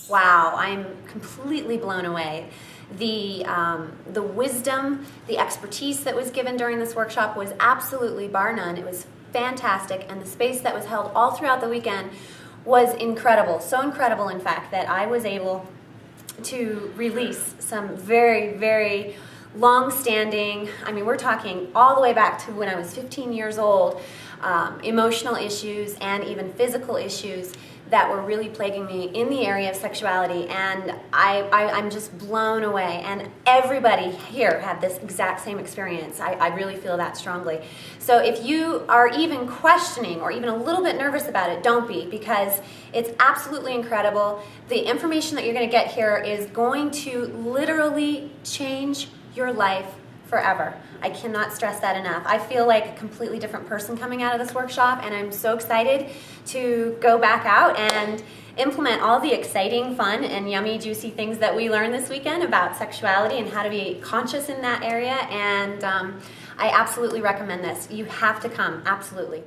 Wow, I'm completely blown away. The wisdom, the expertise that was given during this workshop was absolutely bar none. It was fantastic, and the space that was held all throughout the weekend was incredible. So incredible, in fact, that I was able to release some very, very long-standing, I mean, we're talking all the way back to when I was 15 years old, emotional issues and even physical issues that were really plaguing me in the area of sexuality, and I'm just blown away. And everybody here had this exact same experience. I really feel that strongly. So if you are even questioning or even a little bit nervous about it, don't be, because it's absolutely incredible. The information that you're going to get here is going to literally change your life forever. I cannot stress that enough. I feel like a completely different person coming out of this workshop, and I'm so excited to go back out and implement all the exciting, fun, and yummy, juicy things that we learned this weekend about sexuality and how to be conscious in that area. And I absolutely recommend this. You have to come, absolutely.